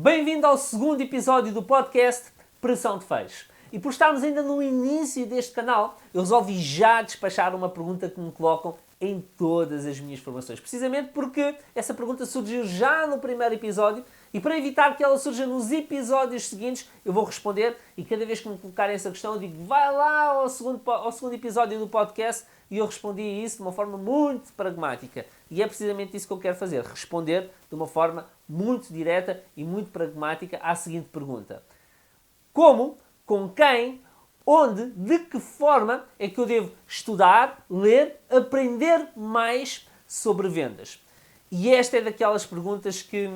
Bem-vindo ao segundo episódio do podcast Pressão de Fecho. E por estarmos ainda no início deste canal, eu resolvi já despachar uma pergunta que me colocam em todas as minhas formações. Precisamente porque essa pergunta surgiu já no primeiro episódio e para evitar que ela surja nos episódios seguintes, eu vou responder e cada vez que me colocarem essa questão eu digo vai lá ao segundo episódio do podcast e eu respondi isso de uma forma muito pragmática. E é precisamente isso que eu quero fazer, responder de uma forma muito direta e muito pragmática à seguinte pergunta. Como, com quem, onde, de que forma é que eu devo estudar, ler, aprender mais sobre vendas? E esta é daquelas perguntas que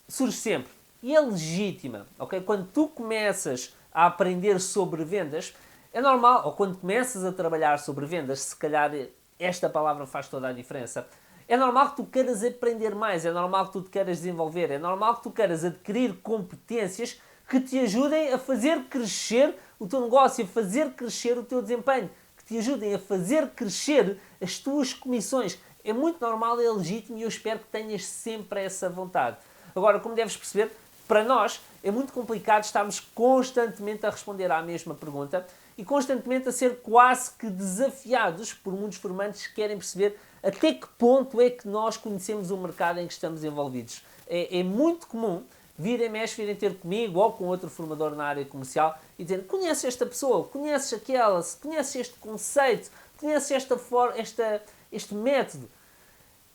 surge sempre. E é legítima, ok? Quando tu começas a aprender sobre vendas, é normal, ou quando começas a trabalhar sobre vendas, se calhar esta palavra faz toda a diferença, é normal que tu queiras aprender mais, é normal que tu te queiras desenvolver, é normal que tu queiras adquirir competências que te ajudem a fazer crescer o teu negócio, a fazer crescer o teu desempenho, que te ajudem a fazer crescer as tuas comissões. É muito normal, é legítimo e eu espero que tenhas sempre essa vontade. Agora, como deves perceber, para nós é muito complicado estarmos constantemente a responder à mesma pergunta e constantemente a ser quase que desafiados por muitos formantes que querem perceber até que ponto é que nós conhecemos o mercado em que estamos envolvidos. É muito comum virem ter comigo ou com outro formador na área comercial e dizer conheces esta pessoa, conheces aquela, conheces este conceito, conheces este método.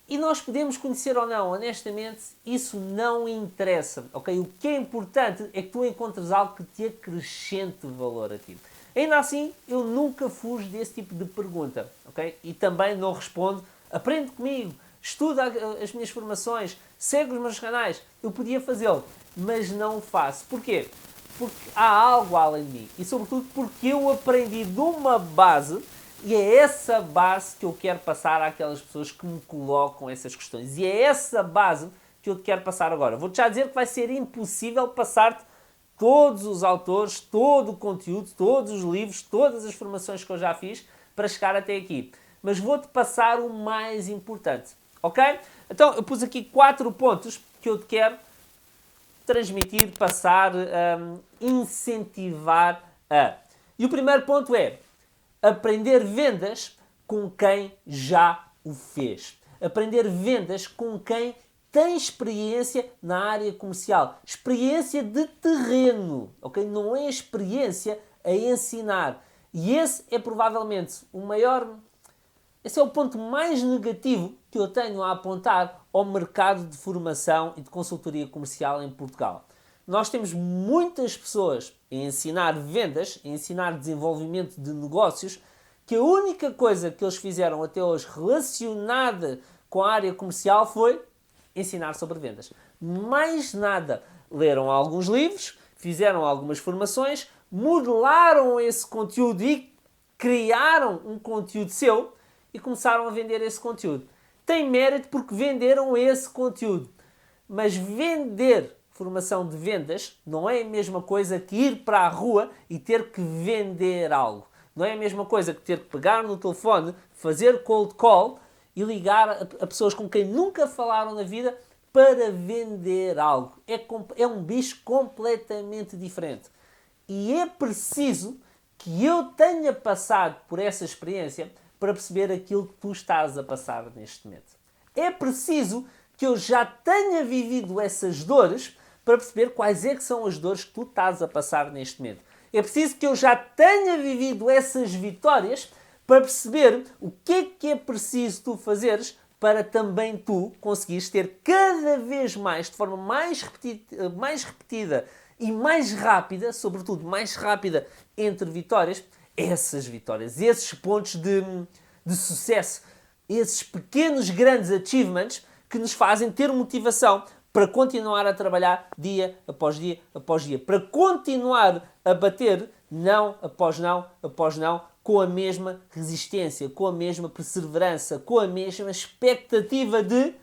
E nós podemos conhecer ou não, honestamente, isso não interessa, ok? O que é importante é que tu encontres algo que te acrescente valor a ti. Ainda assim, eu nunca fujo desse tipo de pergunta, ok? E também não respondo, aprende comigo, estuda as minhas formações, segue os meus canais. Eu podia fazê-lo, mas não o faço. Porquê? Porque há algo além de mim. E sobretudo porque eu aprendi de uma base e é essa base que eu quero passar àquelas pessoas que me colocam essas questões. E é essa base que eu te quero passar agora. Vou-te já dizer que vai ser impossível passar-te todos os autores, todo o conteúdo, todos os livros, todas as formações que eu já fiz para chegar até aqui. Mas vou-te passar o mais importante, ok? Então, eu pus aqui 4 pontos que eu te quero transmitir, passar, incentivar a. E o primeiro ponto é aprender vendas com quem já o fez. Aprender vendas com quem tem experiência na área comercial. Experiência de terreno, ok? Não é experiência a ensinar. E esse é provavelmente o maior... Esse é o ponto mais negativo que eu tenho a apontar ao mercado de formação e de consultoria comercial em Portugal. Nós temos muitas pessoas a ensinar vendas, a ensinar desenvolvimento de negócios, que a única coisa que eles fizeram até hoje relacionada com a área comercial foi ensinar sobre vendas. Mais nada. Leram alguns livros, fizeram algumas formações, modelaram esse conteúdo e criaram um conteúdo seu e começaram a vender esse conteúdo. Tem mérito porque venderam esse conteúdo. Mas vender formação de vendas não é a mesma coisa que ir para a rua e ter que vender algo. Não é a mesma coisa que ter que pegar no telefone, fazer cold call e ligar a pessoas com quem nunca falaram na vida para vender algo. É um bicho completamente diferente. E é preciso que eu tenha passado por essa experiência para perceber aquilo que tu estás a passar neste momento. É preciso que eu já tenha vivido essas dores para perceber quais é que são as dores que tu estás a passar neste momento. É preciso que eu já tenha vivido essas vitórias para perceber o que é preciso tu fazeres para também tu conseguires ter cada vez mais, de forma mais repetida e mais rápida, sobretudo mais rápida entre vitórias, essas vitórias, esses pontos de sucesso, esses pequenos grandes achievements que nos fazem ter motivação para continuar a trabalhar dia após dia após dia, para continuar a bater não após não após não, com a mesma resistência, com a mesma perseverança, com a mesma expectativa de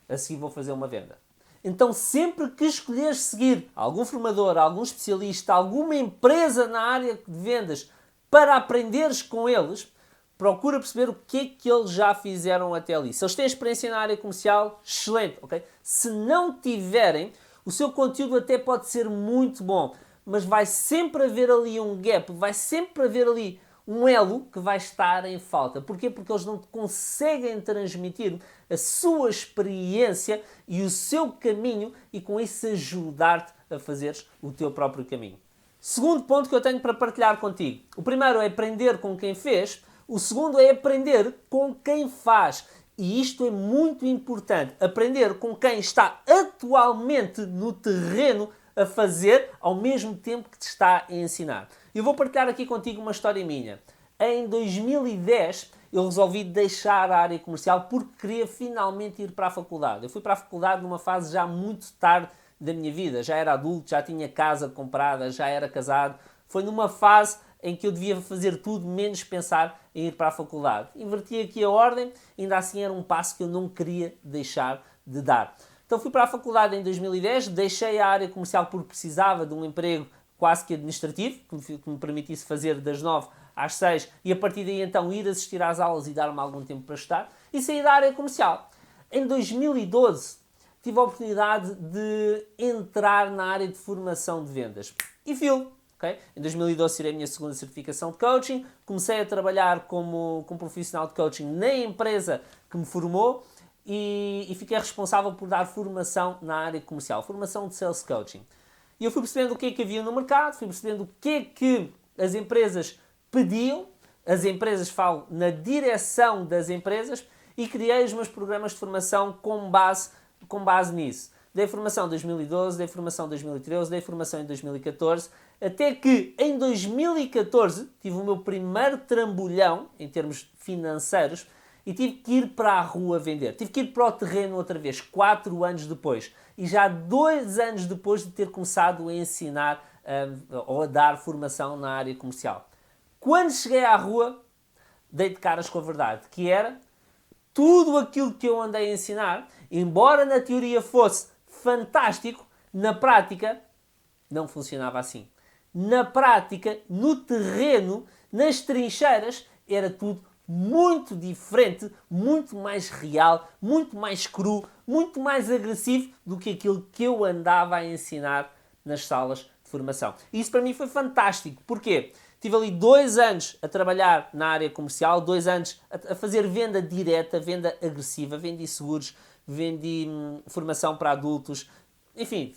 a seguir vou fazer uma venda. Então sempre que escolheres seguir algum formador, algum especialista, alguma empresa na área de vendas para aprenderes com eles, procura perceber o que é que eles já fizeram até ali. Se eles têm experiência na área comercial, excelente, ok? Se não tiverem, O seu conteúdo até pode ser muito bom, mas vai sempre haver ali um gap, vai sempre haver ali um elo que vai estar em falta. Porquê? Porque eles não conseguem transmitir a sua experiência e o seu caminho e com isso ajudar-te a fazeres o teu próprio caminho. Segundo ponto que eu tenho para partilhar contigo. O primeiro é aprender com quem fez. O segundo é aprender com quem faz. E isto é muito importante. Aprender com quem está atualmente no terreno a fazer ao mesmo tempo que te está a ensinar. Eu vou partilhar aqui contigo uma história minha. Em 2010 eu resolvi deixar a área comercial porque queria finalmente ir para a faculdade. Eu fui para a faculdade numa fase já muito tarde da minha vida. Já era adulto, já tinha casa comprada, já era casado. Foi numa fase em que eu devia fazer tudo menos pensar em ir para a faculdade. Inverti aqui a ordem, ainda assim era um passo que eu não queria deixar de dar. Então fui para a faculdade em 2010, deixei a área comercial porque precisava de um emprego quase que administrativo, que me permitisse fazer das 9 às 6 e a partir daí então ir assistir às aulas e dar-me algum tempo para estudar e saí da área comercial. Em 2012 tive a oportunidade de entrar na área de formação de vendas e fui. Okay? Em 2012 tirei a minha segunda certificação de coaching, comecei a trabalhar como profissional de coaching na empresa que me formou e fiquei responsável por dar formação na área comercial, formação de sales coaching. E eu fui percebendo o que é que havia no mercado, fui percebendo o que é que as empresas pediam, as empresas falam na direção das empresas e criei os meus programas de formação com base nisso. Dei formação em 2012, dei formação em 2013, dei formação em 2014, até que em 2014 tive o meu primeiro trambolhão em termos financeiros e tive que ir para a rua vender. Tive que ir para o terreno outra vez, 4 anos depois. E já 2 anos depois de ter começado a ensinar ou a dar formação na área comercial. Quando cheguei à rua, dei de caras com a verdade, que era tudo aquilo que eu andei a ensinar, embora na teoria fosse fantástico, na prática não funcionava assim. Na prática, no terreno, nas trincheiras, era tudo muito diferente, muito mais real, muito mais cru, muito mais agressivo do que aquilo que eu andava a ensinar nas salas de formação. E isso para mim foi fantástico. Porquê? Tive ali 2 anos a trabalhar na área comercial, 2 anos a fazer venda direta, venda agressiva, vendi seguros, vendi formação para adultos. Enfim,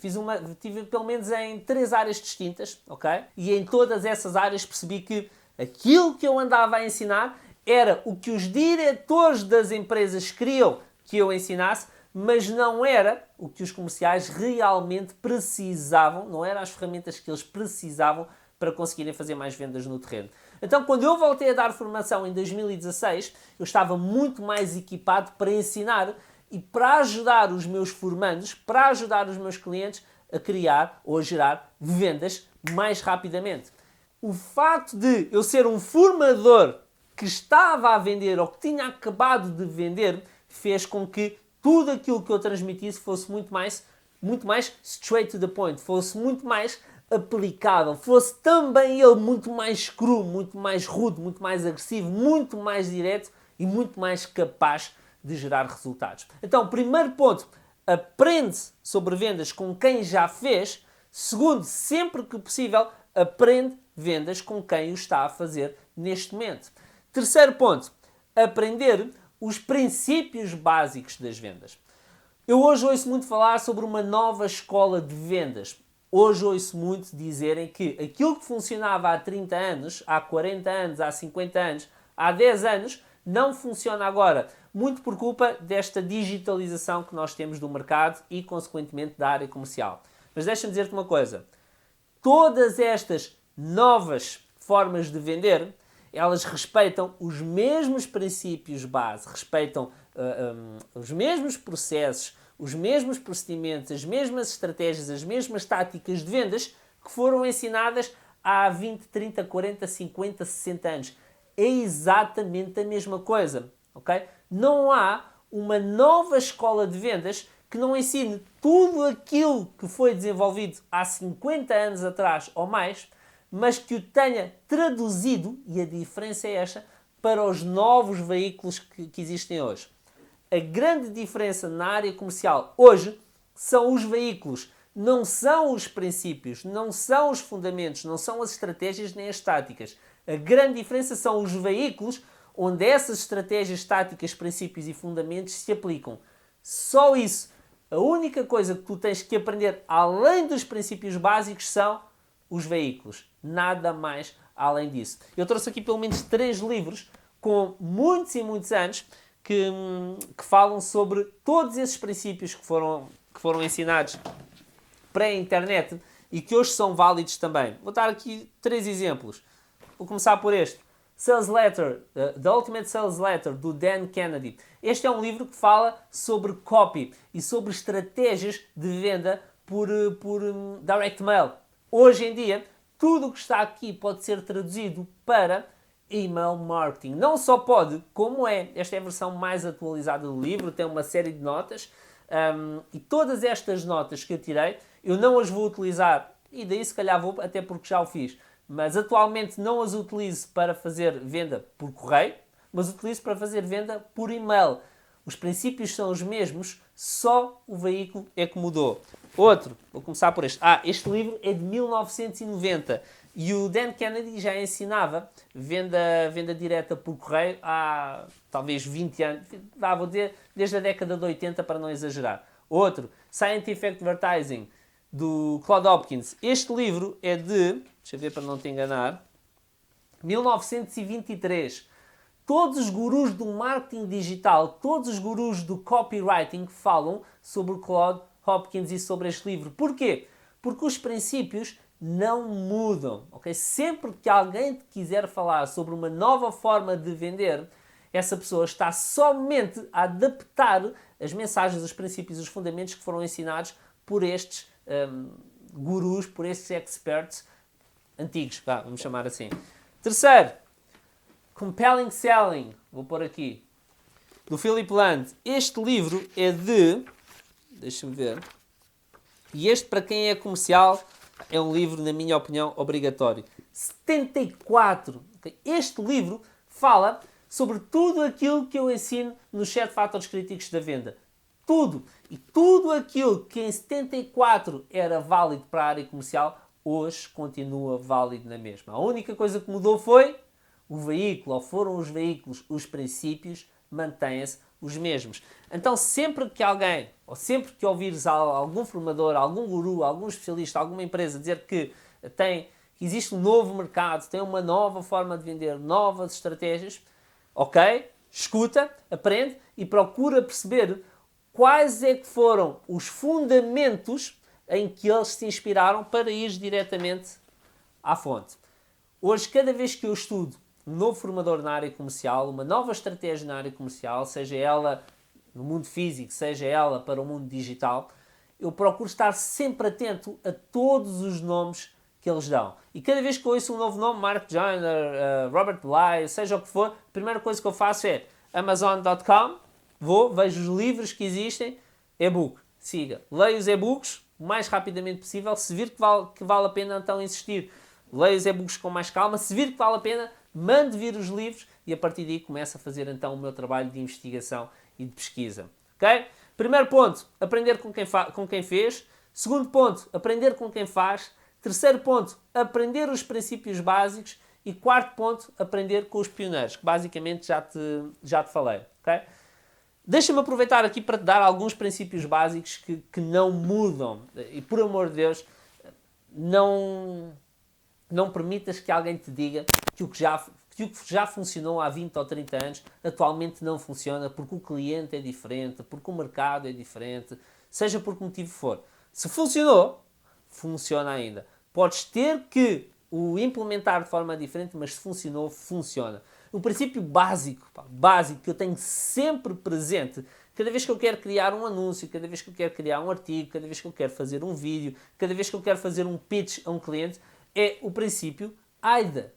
tive pelo menos em 3 áreas distintas, ok? E em todas essas áreas percebi que aquilo que eu andava a ensinar era o que os diretores das empresas queriam que eu ensinasse, mas não era o que os comerciais realmente precisavam, não eram as ferramentas que eles precisavam para conseguirem fazer mais vendas no terreno. Então, quando eu voltei a dar formação em 2016, eu estava muito mais equipado para ensinar e para ajudar os meus formandos, para ajudar os meus clientes a criar ou a gerar vendas mais rapidamente. O facto de eu ser um formador que estava a vender ou que tinha acabado de vender fez com que tudo aquilo que eu transmitisse fosse muito mais straight to the point, fosse muito mais aplicável, fosse também ele muito mais cru, muito mais rude, muito mais agressivo, muito mais direto e muito mais capaz de gerar resultados. Então, primeiro ponto, aprende sobre vendas com quem já fez. Segundo, sempre que possível, aprende vendas com quem o está a fazer neste momento. Terceiro ponto, aprender os princípios básicos das vendas. Eu hoje ouço muito falar sobre uma nova escola de vendas. Hoje ouço muito dizerem que aquilo que funcionava há 30 anos, há 40 anos, há 50 anos, há 10 anos, não funciona agora. Muito por culpa desta digitalização que nós temos do mercado e, consequentemente, da área comercial. Mas deixa-me dizer-te uma coisa. Todas estas novas formas de vender, elas respeitam os mesmos princípios base, respeitam os mesmos processos, os mesmos procedimentos, as mesmas estratégias, as mesmas táticas de vendas que foram ensinadas há 20, 30, 40, 50, 60 anos. É exatamente a mesma coisa, ok? Não há uma nova escola de vendas que não ensine tudo aquilo que foi desenvolvido há 50 anos atrás ou mais, mas que o tenha traduzido, e a diferença é esta, para os novos veículos que existem hoje. A grande diferença na área comercial hoje são os veículos não são os princípios, não são os fundamentos, não são as estratégias nem as táticas. A grande diferença são os veículos onde essas estratégias, táticas, princípios e fundamentos se aplicam. Só isso. A única coisa que tu tens que aprender, além dos princípios básicos, são os veículos. Nada mais além disso. Eu trouxe aqui pelo menos 3 livros com muitos e muitos anos que falam sobre todos esses princípios que foram ensinados pré-internet e que hoje são válidos também. Vou dar aqui 3 exemplos. Vou começar por este. Sales Letter, The Ultimate Sales Letter, do Dan Kennedy. Este é um livro que fala sobre copy e sobre estratégias de venda por direct mail. Hoje em dia, tudo o que está aqui pode ser traduzido para email marketing. Não só pode, como é. Esta é a versão mais atualizada do livro, tem uma série de notas. E todas estas notas que eu tirei, eu não as vou utilizar, e daí se calhar vou, até porque já o fiz, mas atualmente não as utilizo para fazer venda por correio, mas utilizo para fazer venda por e-mail. Os princípios são os mesmos, só o veículo é que mudou. Outro, vou começar por este. Este livro é de 1990 e o Dan Kennedy já ensinava venda direta por correio há talvez 20 anos, vou dizer desde a década de 80 para não exagerar. Outro, Scientific Advertising, do Claude Hopkins. Este livro é de, deixa eu ver para não te enganar, 1923. Todos os gurus do marketing digital, todos os gurus do copywriting falam sobre o Claude Hopkins e sobre este livro. Porquê? Porque os princípios não mudam. Okay? Sempre que alguém te quiser falar sobre uma nova forma de vender, essa pessoa está somente a adaptar as mensagens, os princípios, os fundamentos que foram ensinados por estes gurus, por estes experts antigos, vamos chamar assim. Terceiro, Compelling Selling, vou pôr aqui, do Philip Land. Este livro é de, deixa-me ver, e este para quem é comercial é um livro, na minha opinião, obrigatório. 74. Okay? Este livro fala sobre tudo aquilo que eu ensino nos 7 fatores críticos da venda. Tudo. E tudo aquilo que em 74 era válido para a área comercial, hoje continua válido na mesma. A única coisa que mudou foi o veículo, ou foram os veículos, os princípios mantêm-se os mesmos. Então, sempre que alguém, ou sempre que ouvires algum formador, algum guru, algum especialista, alguma empresa dizer que existe um novo mercado, tem uma nova forma de vender, novas estratégias, ok, escuta, aprende e procura perceber quais é que foram os fundamentos em que eles se inspiraram para ir diretamente à fonte. Hoje, cada vez que eu estudo um novo formador na área comercial, uma nova estratégia na área comercial, seja ela no mundo físico, seja ela para o mundo digital, eu procuro estar sempre atento a todos os nomes que eles dão. E cada vez que eu ouço um novo nome, Mark Joyner, Robert Bly, seja o que for, a primeira coisa que eu faço é Amazon.com, vejo os livros que existem, e-book, siga. Leio os e-books o mais rapidamente possível, se vir que vale a pena então insistir. Leio os e-books com mais calma, se vir que vale a pena, mando vir os livros e a partir daí começo a fazer então o meu trabalho de investigação e de pesquisa. Ok? Primeiro ponto, aprender com quem fez. Segundo ponto, aprender com quem faz. Terceiro ponto, aprender os princípios básicos. E quarto ponto, aprender com os pioneiros, que basicamente já te falei. Okay? Deixa-me aproveitar aqui para te dar alguns princípios básicos que não mudam. E por amor de Deus, não permitas que alguém te diga que o que já funcionou há 20 ou 30 anos atualmente não funciona porque o cliente é diferente, porque o mercado é diferente, seja por que motivo for. Se funcionou, funciona ainda. Podes ter que o implementar de forma diferente, mas se funcionou, funciona. Um princípio básico que eu tenho sempre presente, cada vez que eu quero criar um anúncio, cada vez que eu quero criar um artigo, cada vez que eu quero fazer um vídeo, cada vez que eu quero fazer um pitch a um cliente, é o princípio AIDA.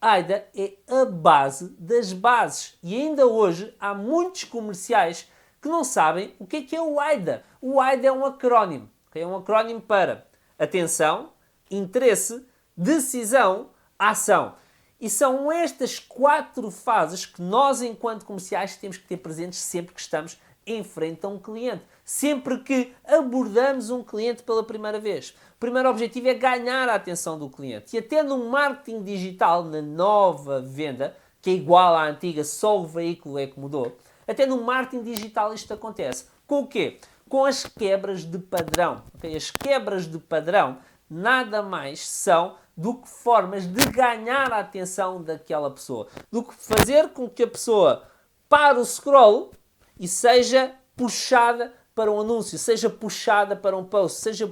AIDA é a base das bases. E ainda hoje há muitos comerciais que não sabem o que é o AIDA. O AIDA é um acrónimo. É um acrónimo para atenção, interesse, decisão, ação. E são estas 4 fases que nós, enquanto comerciais, temos que ter presentes sempre que estamos em frente a um cliente. sempre que abordamos um cliente pela primeira vez. O primeiro objetivo é ganhar a atenção do cliente. E até no marketing digital, na nova venda, que é igual à antiga, só o veículo é que mudou, até no marketing digital isto acontece. Com o quê? Com as quebras de padrão. Okay? As quebras de padrão nada mais são do que formas de ganhar a atenção daquela pessoa. Do que fazer com que a pessoa pare o scroll e seja puxada para um anúncio, seja puxada para um post, seja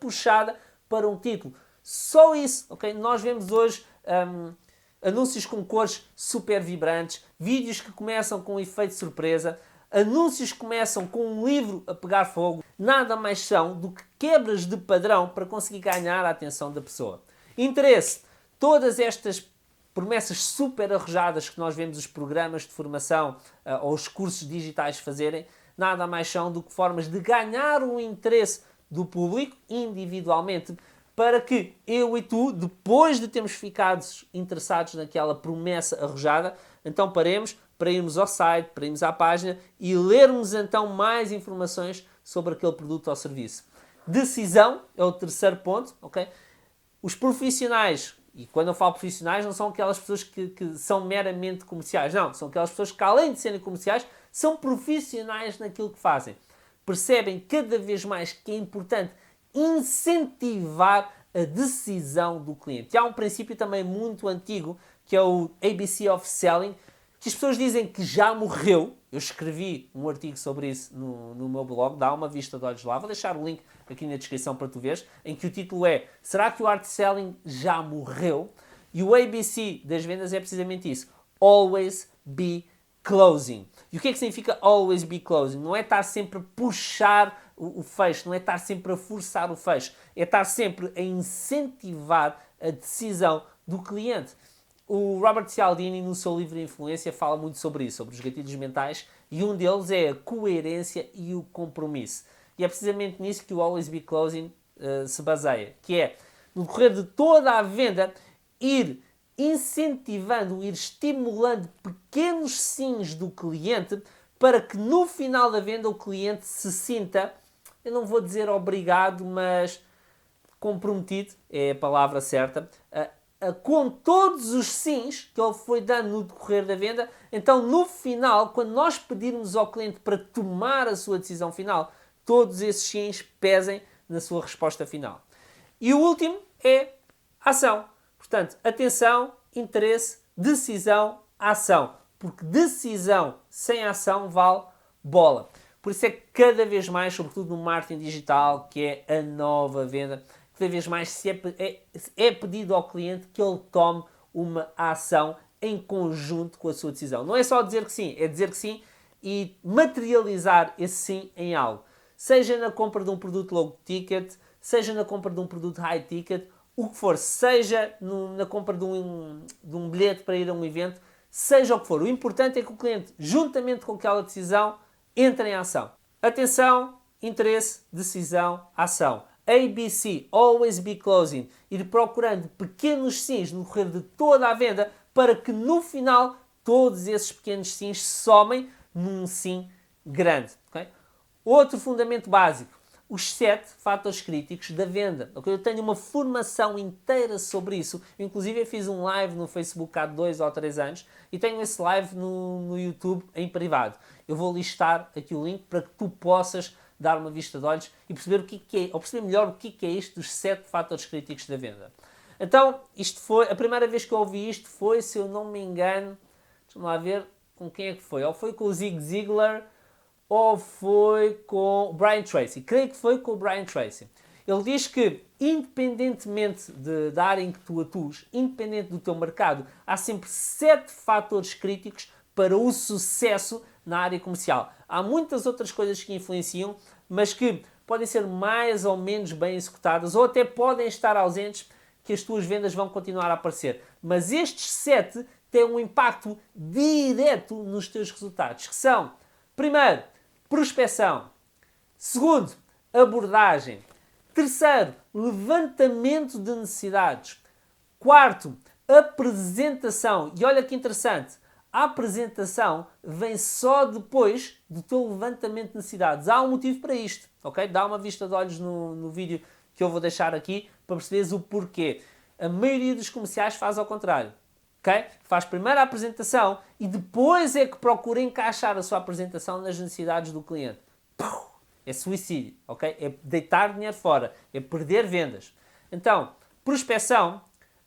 puxada para um título. Só isso. Okay? Nós vemos hoje anúncios com cores super vibrantes, vídeos que começam com um efeito de surpresa, anúncios que começam com um livro a pegar fogo, nada mais são do que quebras de padrão para conseguir ganhar a atenção da pessoa. Interesse. Todas estas promessas super arrojadas que nós vemos os programas de formação ou os cursos digitais fazerem, nada mais são do que formas de ganhar o interesse do público individualmente para que eu e tu, depois de termos ficado interessados naquela promessa arrojada, então paremos para irmos ao site, para irmos à página e lermos então mais informações sobre aquele produto ou serviço. Decisão é o terceiro ponto, ok? Os profissionais, e quando eu falo profissionais não são aquelas pessoas que são meramente comerciais, não, são aquelas pessoas que além de serem comerciais, são profissionais naquilo que fazem. Percebem cada vez mais que é importante incentivar a decisão do cliente. E há um princípio também muito antigo, que é o ABC of Selling, que as pessoas dizem que já morreu. Eu escrevi um artigo sobre isso no meu blog, dá uma vista de olhos lá. Vou deixar o link aqui na descrição para tu veres, em que o título é Será que o Art Selling já morreu? E o ABC das vendas é precisamente isso. Always be closing. E o que é que significa always be closing? Não é estar sempre a puxar o fecho, não é estar sempre a forçar o fecho, é estar sempre a incentivar a decisão do cliente. O Robert Cialdini, no seu livro Influência, fala muito sobre isso, sobre os gatilhos mentais, e um deles é a coerência e o compromisso. E é precisamente nisso que o Always Be Closing se baseia, que é, no decorrer de toda a venda, ir incentivando, ir estimulando pequenos sims do cliente para que no final da venda o cliente se sinta, eu não vou dizer obrigado, mas comprometido, é a palavra certa, com todos os sims que ele foi dando no decorrer da venda. Então, no final, quando nós pedirmos ao cliente para tomar a sua decisão final, todos esses sims pesem na sua resposta final. E o último é ação. Portanto, atenção, interesse, decisão, ação. Porque decisão sem ação vale bola. Por isso é que cada vez mais, sobretudo no marketing digital, que é a nova venda, cada vez mais é pedido ao cliente que ele tome uma ação em conjunto com a sua decisão. Não é só dizer que sim, é dizer que sim e materializar esse sim em algo. Seja na compra de um produto low ticket, seja na compra de um produto high ticket, o que for, seja na compra de um bilhete para ir a um evento, seja o que for. O importante é que o cliente, juntamente com aquela decisão, entre em ação. Atenção, interesse, decisão, ação. ABC, Always Be Closing. Ir procurando pequenos sims no decorrer de toda a venda para que no final todos esses pequenos sims somem num sim grande. Okay? Outro fundamento básico. Os 7 fatores críticos da venda. Okay? Eu tenho uma formação inteira sobre isso. Inclusive eu fiz um live no Facebook há 2 ou 3 anos e tenho esse live no YouTube em privado. Eu vou listar aqui o link para que tu possas dar uma vista de olhos e perceber ou perceber melhor o que é isto dos 7 fatores críticos da venda. Então, isto foi, a primeira vez que eu ouvi isto foi, se eu não me engano, deixa-me lá ver com quem é que foi. Ou foi com o Zig Ziglar, ou foi com o Brian Tracy. Creio que foi com o Brian Tracy. Ele diz que, independentemente da área em que tu atuas, independente do teu mercado, há sempre 7 fatores críticos para o sucesso na área comercial. Há muitas outras coisas que influenciam, mas que podem ser mais ou menos bem executadas ou até podem estar ausentes, que as tuas vendas vão continuar a aparecer. Mas estes 7 têm um impacto direto nos teus resultados, que são, primeiro, prospecção. Segundo, abordagem. Terceiro, levantamento de necessidades. Quarto, apresentação. E olha que interessante, a apresentação vem só depois do teu levantamento de necessidades. Há um motivo para isto, ok? Dá uma vista de olhos no vídeo que eu vou deixar aqui para perceberes o porquê. A maioria dos comerciais faz ao contrário, ok? Faz primeiro a apresentação e depois é que procura encaixar a sua apresentação nas necessidades do cliente. É suicídio, ok? É deitar dinheiro fora, é perder vendas. Então, prospecção,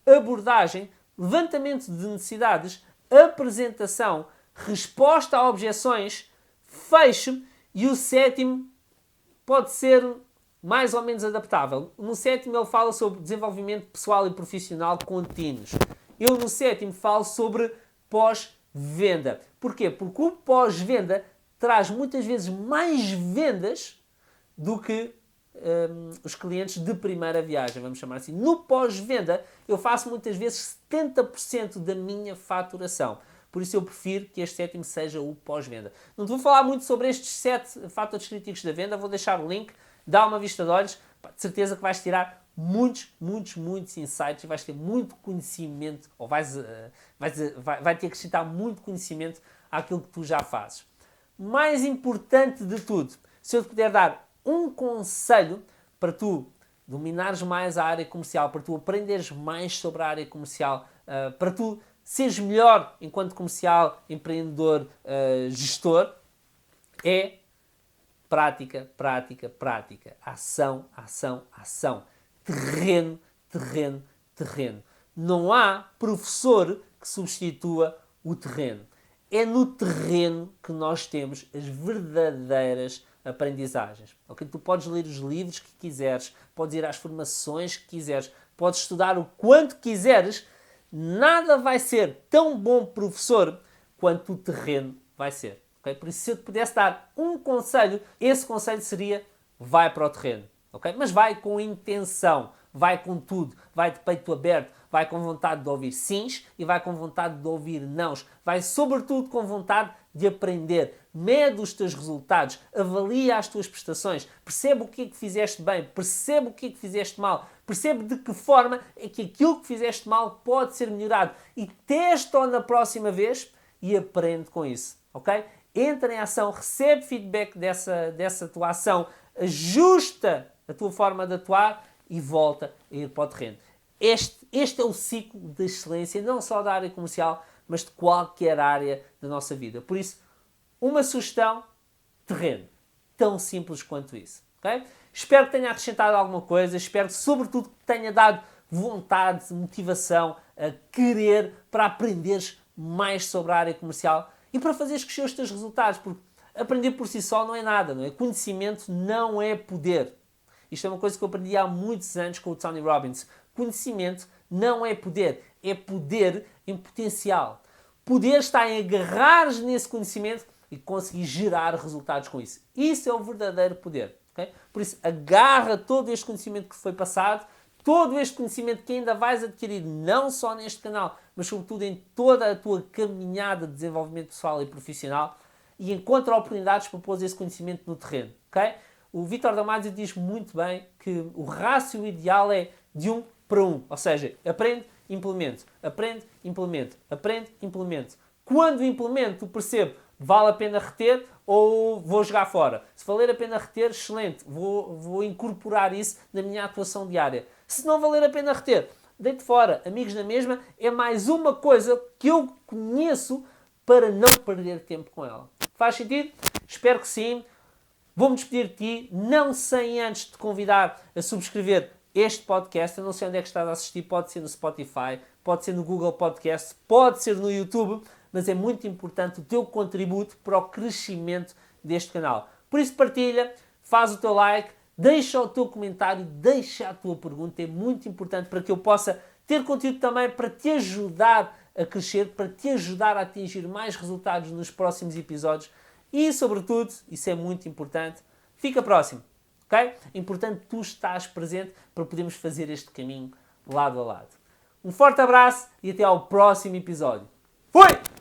abordagem, levantamento de necessidades, apresentação, resposta a objeções, fecho e o sétimo pode ser mais ou menos adaptável. No sétimo ele fala sobre desenvolvimento pessoal e profissional contínuos. Eu no sétimo falo sobre pós-venda. Porquê? Porque o pós-venda traz muitas vezes mais vendas do que os clientes de primeira viagem, vamos chamar assim. No pós-venda, eu faço muitas vezes 70% da minha faturação. Por isso eu prefiro que este sétimo seja o pós-venda. Não te vou falar muito sobre estes 7 fatores críticos da venda, vou deixar o link, dá uma vista de olhos, de certeza que vais tirar muitos insights e vais ter muito conhecimento, ou vai te acrescentar muito conhecimento àquilo que tu já fazes. Mais importante de tudo, se eu te puder dar um conselho para tu dominares mais a área comercial, para tu aprenderes mais sobre a área comercial, para tu seres melhor enquanto comercial, empreendedor, gestor, é prática, prática, prática. Ação, ação, ação. Terreno, terreno, terreno. Não há professor que substitua o terreno. É no terreno que nós temos as verdadeiras aprendizagens. Okay? Tu podes ler os livros que quiseres, podes ir às formações que quiseres, podes estudar o quanto quiseres, nada vai ser tão bom professor quanto o terreno vai ser. Okay? Por isso, se eu te pudesse dar um conselho, esse conselho seria: vai para o terreno. Okay? Mas vai com intenção, vai com tudo, vai de peito aberto, vai com vontade de ouvir sims e vai com vontade de ouvir nãos. Vai sobretudo com vontade de aprender. Mede os teus resultados, avalia as tuas prestações, percebe o que é que fizeste bem, percebe o que é que fizeste mal, percebe de que forma é que aquilo que fizeste mal pode ser melhorado e testa-o na próxima vez e aprende com isso, ok? Entra em ação, recebe feedback dessa tua ação, ajusta a tua forma de atuar e volta a ir para o terreno. Este é o ciclo de excelência, não só da área comercial, mas de qualquer área da nossa vida. Por isso, uma sugestão: terreno. Tão simples quanto isso. Okay? Espero que tenha acrescentado alguma coisa, espero sobretudo que tenha dado vontade, motivação, a querer para aprenderes mais sobre a área comercial e para fazeres crescer os teus resultados, porque aprender por si só não é nada, não é? Conhecimento não é poder. Isto é uma coisa que eu aprendi há muitos anos com o Tony Robbins. Conhecimento não é poder em potencial. Poder está em agarrares nesse conhecimento e conseguir gerar resultados com isso. Isso é o verdadeiro poder. Okay? Por isso, agarra todo este conhecimento que foi passado, todo este conhecimento que ainda vais adquirir, não só neste canal, mas sobretudo em toda a tua caminhada de desenvolvimento pessoal e profissional, e encontra oportunidades para pôr esse conhecimento no terreno. Okay? O Vítor Damasio diz muito bem que o rácio ideal é de 1 para 1. Ou seja, aprende, implemento. Aprende, implemento. Aprende, implemento. Quando implemento, percebo, vale a pena reter ou vou jogar fora. Se valer a pena reter, excelente. Vou incorporar isso na minha atuação diária. Se não valer a pena reter, deito fora. Amigos na mesma, é mais uma coisa que eu conheço para não perder tempo com ela. Faz sentido? Espero que sim. Vou-me despedir de ti, não sem antes te convidar a subscrever este podcast. Eu não sei onde é que estás a assistir, pode ser no Spotify, pode ser no Google Podcast, pode ser no YouTube, mas é muito importante o teu contributo para o crescimento deste canal. Por isso partilha, faz o teu like, deixa o teu comentário, deixa a tua pergunta, é muito importante para que eu possa ter conteúdo também para te ajudar a crescer, para te ajudar a atingir mais resultados nos próximos episódios. E, sobretudo, isso é muito importante, fica próximo, ok? É importante tu estás presente para podermos fazer este caminho lado a lado. Um forte abraço e até ao próximo episódio. Fui!